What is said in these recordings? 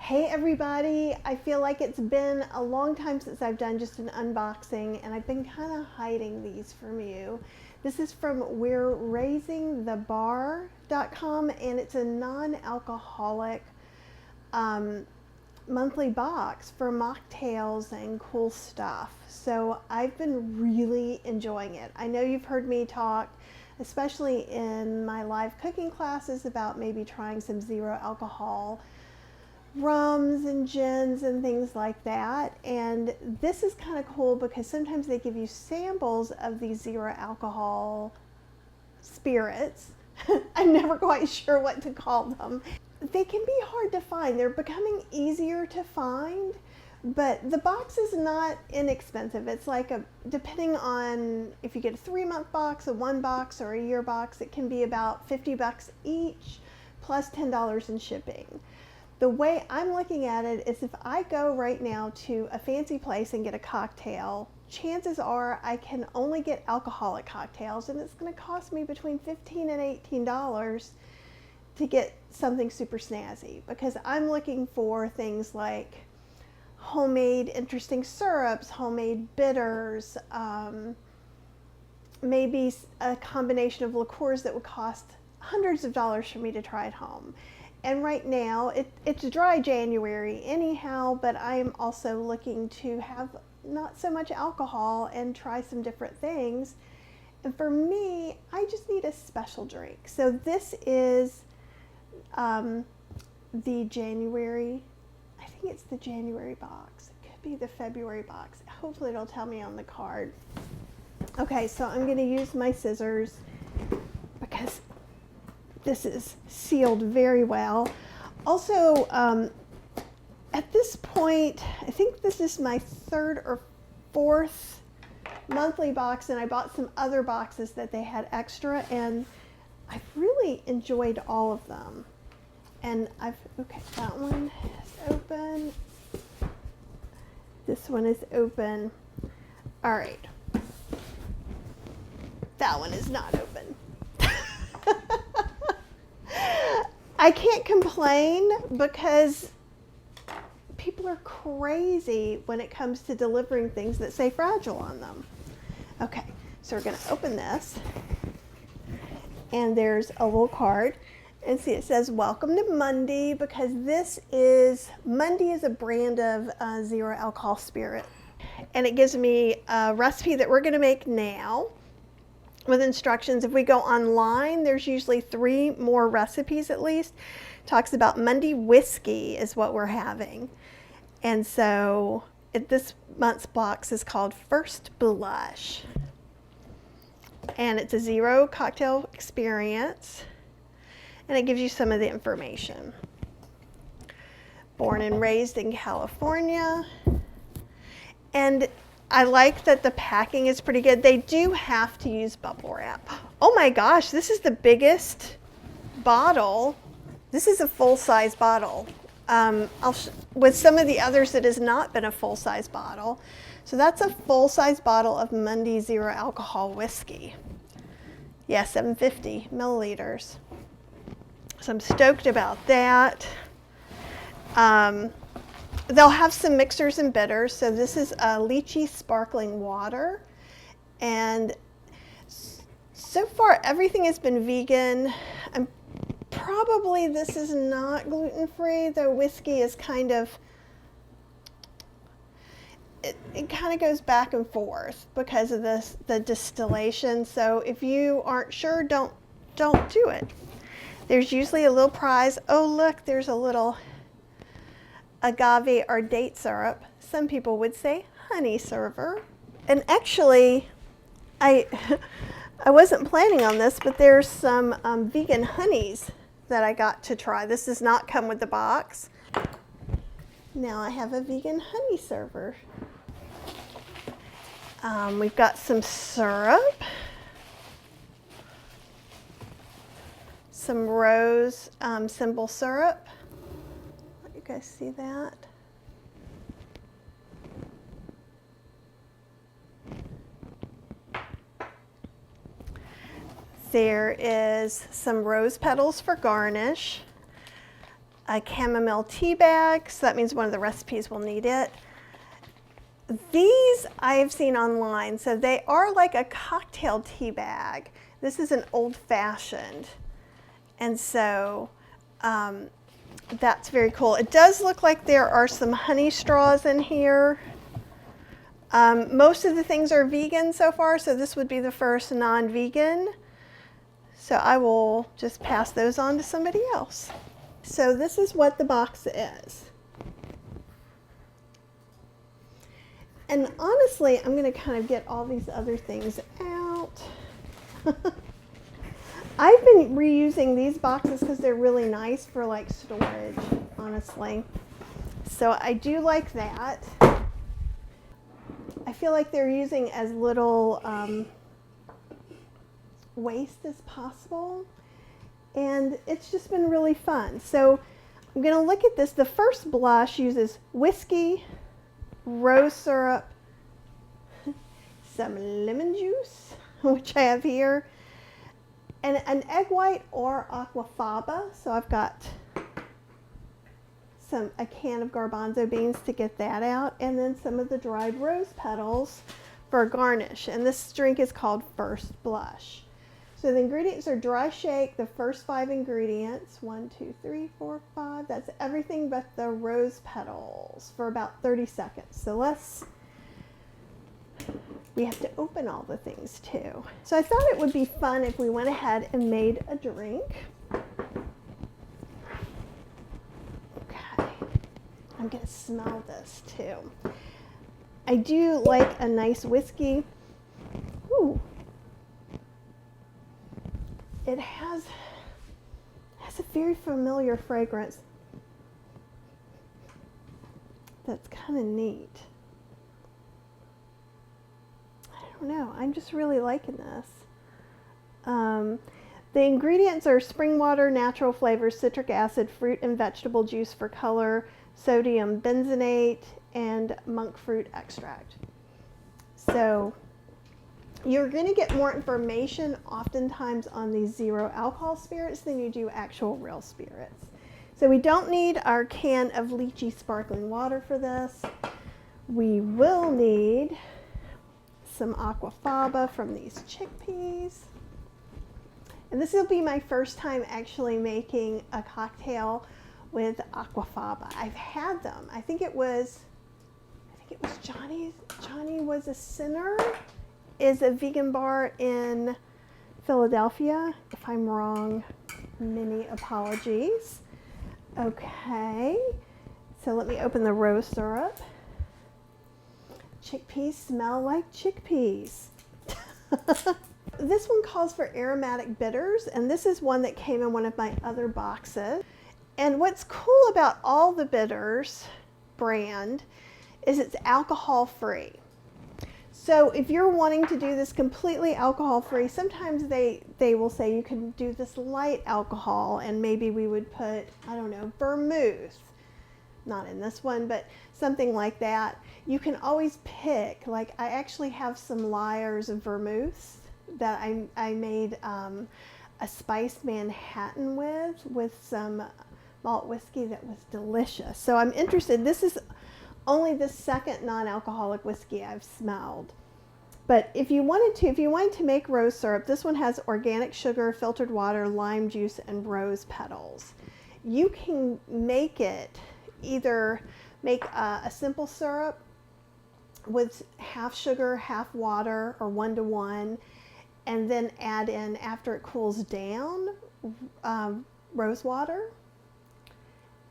Hey everybody, I feel like it's been a long time since I've done just an unboxing and I've been kind of hiding these from you. This is from We're Raising the Bar.com and it's a non-alcoholic monthly box for mocktails and cool stuff. So I've been really enjoying it. I know you've heard me talk, especially in my live cooking classes, about maybe trying some zero alcohol rums and gins and things like that, and this is kind of cool because sometimes they give you samples of these zero alcohol spirits. I'm never quite sure what to call them. They can be hard to find. They're becoming easier to find, but the box is not inexpensive. It's like depending on if you get a 3-month box, a 1 box, or a year box, it can be about $50 each plus $10 in shipping. The way I'm looking at it is if I go right now to a fancy place and get a cocktail, chances are I can only get alcoholic cocktails, and it's going to cost me between $15 and $18 to get something super snazzy, because I'm looking for things like homemade interesting syrups, homemade bitters, maybe a combination of liqueurs that would cost hundreds of dollars for me to try at home. And right now, it's dry January anyhow, but I am also looking to have not so much alcohol and try some different things. And for me, I just need a special drink. So this is the January, I think it's the January box. It could be the February box. Hopefully it'll tell me on the card. Okay, so I'm going to use my scissors because this is sealed very well. Also, at this point, I think this is my 3rd or 4th monthly box, and I bought some other boxes that they had extra, and I've really enjoyed all of them. And okay, that one is open. This one is open. All right. That one is not open. I can't complain because people are crazy when it comes to delivering things that say fragile on them. Okay, so we're going to open this, and there's a little card, and see it says welcome to Mundy, because Mundy is a brand of zero alcohol spirit, and it gives me a recipe that we're going to make now with instructions. If we go online, there's usually 3 more recipes at least. Talks about Mundy whiskey is what we're having. And so this month's box is called First Blush. And it's a zero cocktail experience. And it gives you some of the information. Born and raised in California. And I like that the packing is pretty good. They do have to use bubble wrap. Oh my gosh, this is the biggest bottle. This is a full-size bottle. With some of the others, it has not been a full-size bottle. So that's a full-size bottle of Mundy Zero Alcohol Whiskey. Yeah, 750 milliliters. So I'm stoked about that. They'll have some mixers and bitters. So this is a lychee sparkling water. And so far, everything has been vegan. Probably this is not gluten-free. The whiskey is kind of, it kind of goes back and forth because of the distillation. So if you aren't sure, don't do it. There's usually a little prize. Oh, look, there's a little agave or date syrup. Some people would say honey server. And actually, I wasn't planning on this, but there's some vegan honeys that I got to try. This does not come with the box. Now I have a vegan honey server. We've got some syrup, some rose simple syrup. You guys see that? There is some rose petals for garnish. a chamomile tea bag, so that means one of the recipes will need it. These I have seen online, so they are like a cocktail tea bag. This is an old-fashioned, and so that's very cool. It does look like there are some honey straws in here. Most of the things are vegan so far, so this would be the first non-vegan. So I will just pass those on to somebody else. So this is what the box is. And honestly, I'm going to kind of get all these other things out. I've been reusing these boxes because they're really nice for like storage, honestly. So I do like that. I feel like they're using as little waste as possible. And it's just been really fun. So I'm going to look at this. The first blush uses whiskey, rose syrup, some lemon juice, which I have here, and an egg white or aquafaba. So I've got a can of garbanzo beans to get that out, and then some of the dried rose petals for a garnish. And this drink is called First Blush. So the ingredients are dry shake, the first 5 ingredients, 1, 2, 3, 4, 5. That's everything but the rose petals for about 30 seconds. So we have to open all the things too. So I thought it would be fun if we went ahead and made a drink. Okay, I'm gonna smell this too. I do like a nice whiskey. Ooh. It has a very familiar fragrance that's kind of neat. I don't know, I'm just really liking this. The ingredients are spring water, natural flavors, citric acid, fruit and vegetable juice for color, sodium benzoate, and monk fruit extract. So you're going to get more information oftentimes on these zero alcohol spirits than you do actual real spirits. So we don't need our can of lychee sparkling water for this. We will need some aquafaba from these chickpeas. And this will be my first time actually making a cocktail with aquafaba. I've had them. I think it was Johnny's. Johnny Was a Sinner is a vegan bar in Philadelphia. If I'm wrong, many apologies. Okay, so let me open the rose syrup. Chickpeas smell like chickpeas. This one calls for Aromatic Bitters, and this is one that came in one of my other boxes. And what's cool about all the bitters brand is it's alcohol free. So if you're wanting to do this completely alcohol free, sometimes they will say you can do this light alcohol, and maybe we would put, I don't know, vermouth, not in this one, but something like that. You can always pick, like I actually have some layers of vermouth that I made a spiced Manhattan with some malt whiskey that was delicious. So I'm interested. This is only the second non-alcoholic whiskey I've smelled. But if you wanted to make rose syrup, this one has organic sugar, filtered water, lime juice, and rose petals. You can make it, either make a simple syrup with half sugar, half water, or 1-to-1, and then add in, after it cools down, rose water.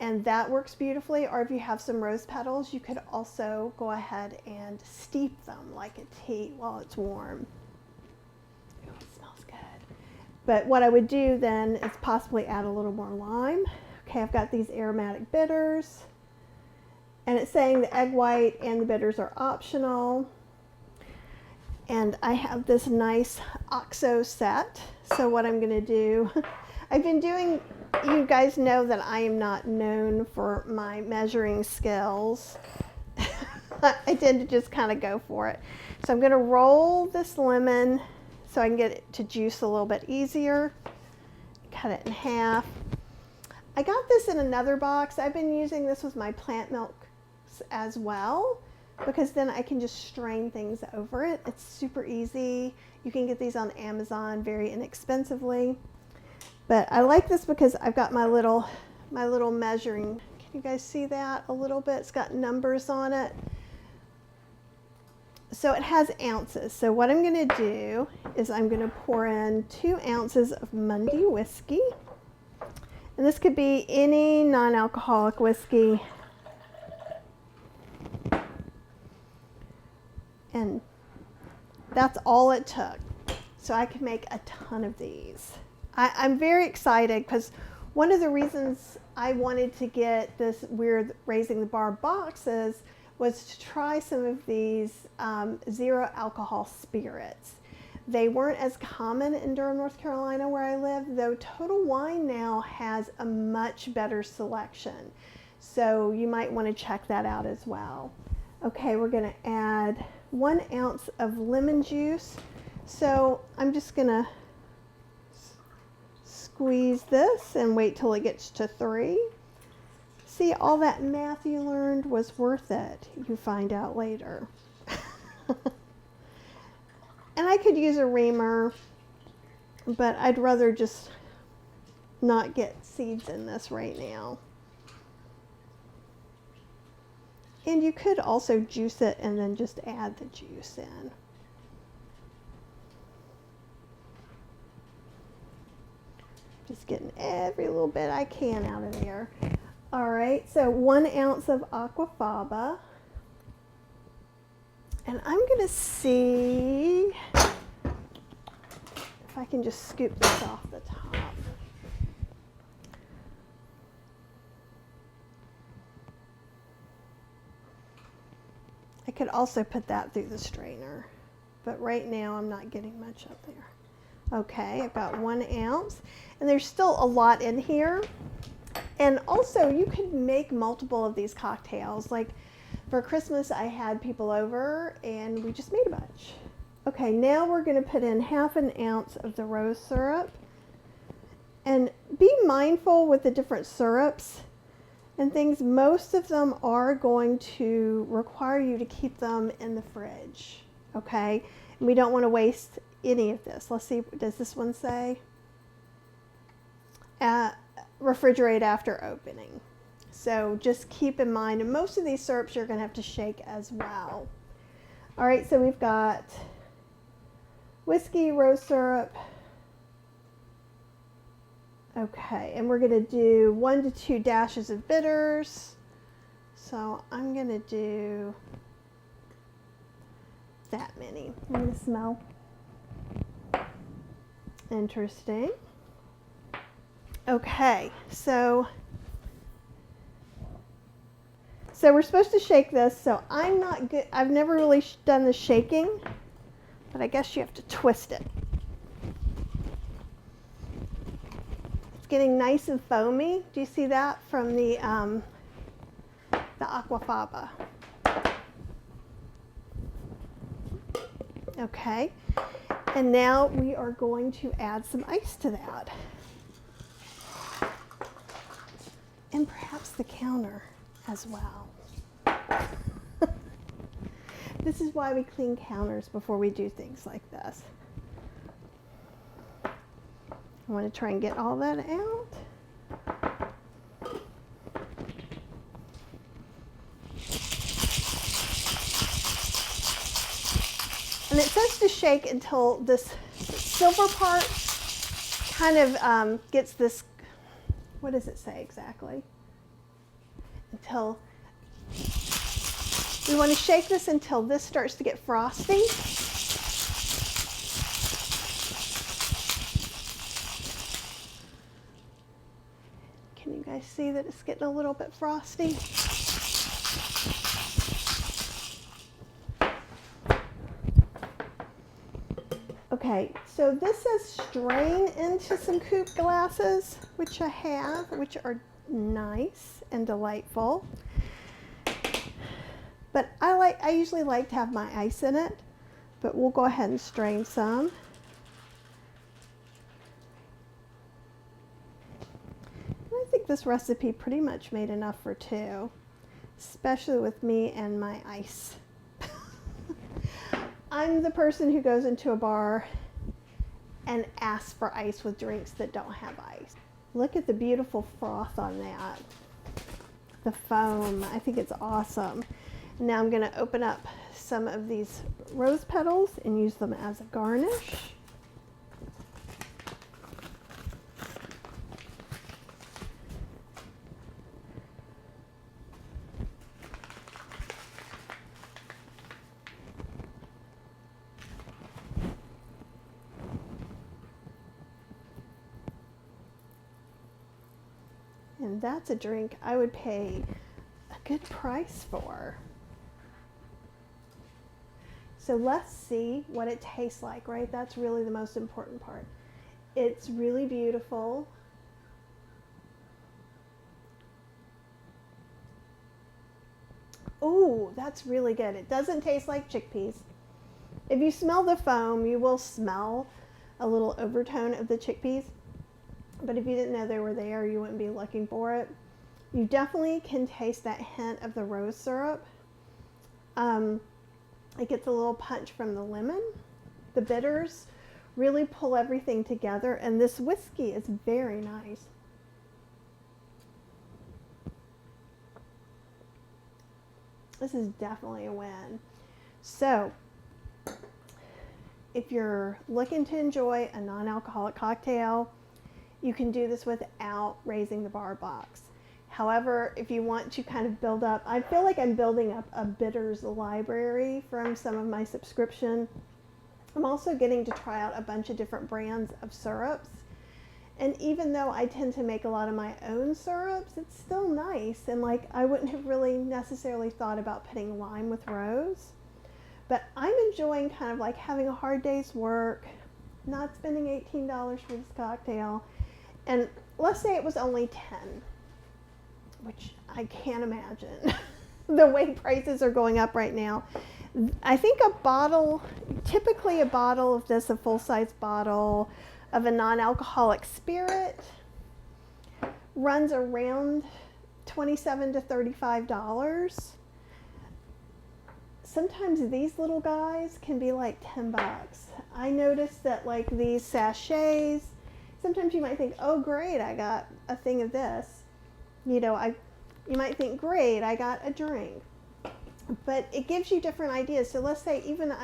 And that works beautifully. Or if you have some rose petals, you could also go ahead and steep them like a tea while it's warm. Ooh, it smells good. But what I would do then is possibly add a little more lime. Okay, I've got these aromatic bitters. And it's saying the egg white and the bitters are optional. And I have this nice OXO set. So what I'm going to do, I've been doing, you guys know that I am not known for my measuring skills. I tend to just kind of go for it. So I'm going to roll this lemon so I can get it to juice a little bit easier. Cut it in half. I got this in another box. I've been using this with my plant milk as well, because then I can just strain things over it. It's super easy. You can get these on Amazon very inexpensively. But I like this because I've got my little measuring. Can you guys see that a little bit? It's got numbers on it. So it has ounces. So what I'm going to do is I'm going to pour in 2 ounces of Mundy whiskey. And this could be any non-alcoholic whiskey. And that's all it took. So I could make a ton of these. I'm very excited because one of the reasons I wanted to get this weird Raising the Bar boxes was to try some of these zero alcohol spirits. They weren't as common in Durham, North Carolina where I live, though Total Wine now has a much better selection. So you might want to check that out as well. Okay, we're going to add 1 ounce of lemon juice. So I'm just going to squeeze this and wait till it gets to 3. See, all that math you learned was worth it, you find out later. And I could use a reamer, but I'd rather just not get seeds in this right now. And you could also juice it and then just add the juice in. Just getting every little bit I can out of there. All right, so 1 ounce of aquafaba. And I'm gonna see if I can just scoop this off the top. I could also put that through the strainer, but right now I'm not getting much up there. Okay, about 1 ounce, and there's still a lot in here. And also you could make multiple of these cocktails. Like for Christmas, I had people over and we just made a bunch. Okay, now we're going to put in 1/2 ounce of the rose syrup. And be mindful with the different syrups and things. Most of them are going to require you to keep them in the fridge. Okay, and we don't want to waste any of this. Let's see, does this one say? Refrigerate after opening. So just keep in mind, and most of these syrups you're going to have to shake as well. All right, so we've got whiskey, rose syrup. Okay, and we're going to do 1 to 2 dashes of bitters. So I'm going to do that many. I'm going to smell. Interesting. Okay, so we're supposed to shake this. So I'm not good. I've never really done the shaking, but I guess you have to twist it. It's getting nice and foamy. Do you see that from the aquafaba? Okay, and now we are going to add some ice to that. And perhaps the counter as well. This is why we clean counters before we do things like this. I want to try and get all that out. And it says to shake until this silver part kind of gets this, what does it say exactly? Until, we want to shake this until this starts to get frosty. Can you guys see that it's getting a little bit frosty? Okay, so this says strain into some coupe glasses, which I have, which are nice and delightful. But I usually like to have my ice in it, but we'll go ahead and strain some. And I think think this recipe pretty much made enough for two, especially with me and my ice. I'm the person who goes into a bar and asks for ice with drinks that don't have ice. Look at the beautiful froth on that. The foam, I think it's awesome. Now I'm going to open up some of these rose petals and use them as a garnish. And that's a drink I would pay a good price for. So let's see what it tastes like, right? That's really the most important part. It's really beautiful. Ooh, that's really good. It doesn't taste like chickpeas. If you smell the foam, you will smell a little overtone of the chickpeas. But if you didn't know they were there, you wouldn't be looking for it. You definitely can taste that hint of the rose syrup. It gets a little punch from the lemon. The bitters really pull everything together, and this whiskey is very nice. This is definitely a win. So, if you're looking to enjoy a non-alcoholic cocktail, you can do this without raising the bar box. However, if you want to kind of build up, I feel like I'm building up a bitters library from some of my subscription. I'm also getting to try out a bunch of different brands of syrups. And even though I tend to make a lot of my own syrups, it's still nice. And like, I wouldn't have really necessarily thought about putting lime with rose. But I'm enjoying kind of like having a hard day's work, not spending $18 for this cocktail. And let's say it was only 10, which I can't imagine the way prices are going up right now. I think a bottle, typically a bottle of this, a full-size bottle of a non-alcoholic spirit, runs around $27 to $35. Sometimes these little guys can be like 10 bucks. I noticed that like these sachets, sometimes you might think, oh great, I got a thing of this. You know, you might think, great, I got a drink. But it gives you different ideas. So let's say even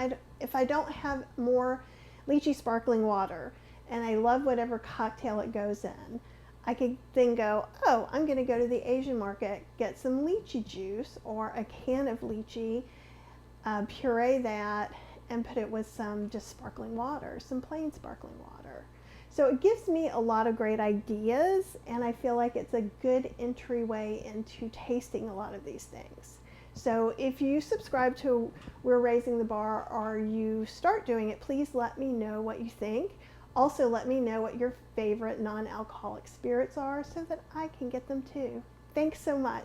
if I don't have more lychee sparkling water and I love whatever cocktail it goes in, I could then go, oh, I'm going to go to the Asian market, get some lychee juice or a can of lychee, puree that, and put it with some just sparkling water, some plain sparkling water. So it gives me a lot of great ideas, and I feel like it's a good entryway into tasting a lot of these things. So if you subscribe to We're Raising the Bar or you start doing it, please let me know what you think. Also let me know what your favorite non-alcoholic spirits are so that I can get them too. Thanks so much.